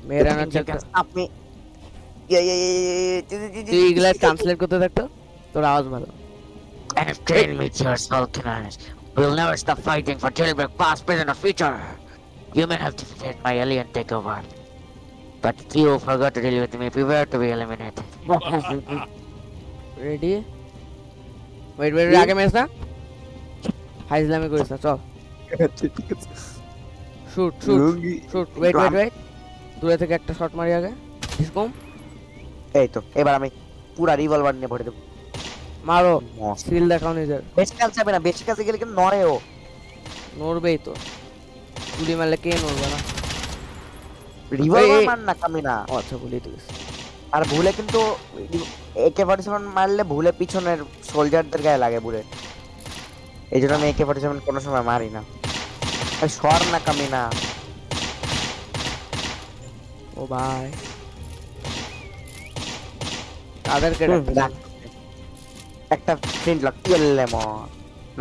মেরা না You can চাকা stop me. তুই এগুলা ট্রান্সলেট করতে থাকতো তোর আওয়াজ ভালো And if train meets your Sultanas, we'll never stop fighting for Jailbreak past, present, or future. You may have defeated my alien takeover, but you forgot to deal with me. Prepare to be eliminated. Ready wait wait আগে mess না হাইজলামি করিস না চল shoot shoot shoot wait wait wait দূরে থেকে একটা shot মারি আগে ডিসকম এই তো এবার আমি পুরা রিভলভার নিয়ে ভরে দেব মারো স্কিল দেখাও নিজের বেশি কাছে যাবে না বেশি কাছে গেলে কিন্তু নড়েও নড়বেই তো গুলি মারলে কে নড়বে না রিভলভার মার না কামিনা ও আচ্ছা বলি তুই আর ভুলে কিন্তু AK-47 মারলে ভুলে পিছনের সোলজারদের গায়ে লাগে বুলেট এইজন্য আমি AK-47 কোনো সময় মারি না সর না কামিনা ও ভাই কাদের কে একটা ফ্রিন্ট লক ইয়েলে ম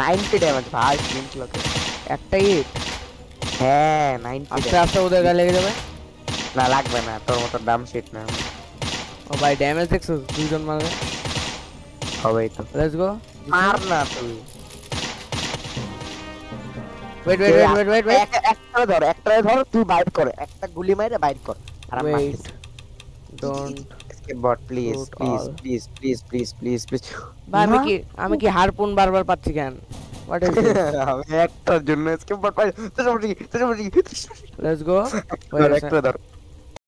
90 ড্যামেজ ভাই ফ্রিন্ট লক একটা হিট হ্যাঁ 90 আস্তে আস্তে ওদের গায়ে লেগে যাবে না লাগবে না তোর মতো ডাম শিট না ও ভাই ড্যামেজ দেখছো দুইজন মারবে হবেই তো লেটস গো মার না তুই wait wait wait wait wait একটা ধর তুই বাইট কর একটা গুলি মাইরে বাইট কর আর আমি wait don't escape bot please please please please please please please ভাই আমি কি হারপুন বারবার পাচ্ছি কেন হোয়াট ইজ আমি একটার জন্য স্কেপ বট পাই লেটস গো লেটস গো একটা ধর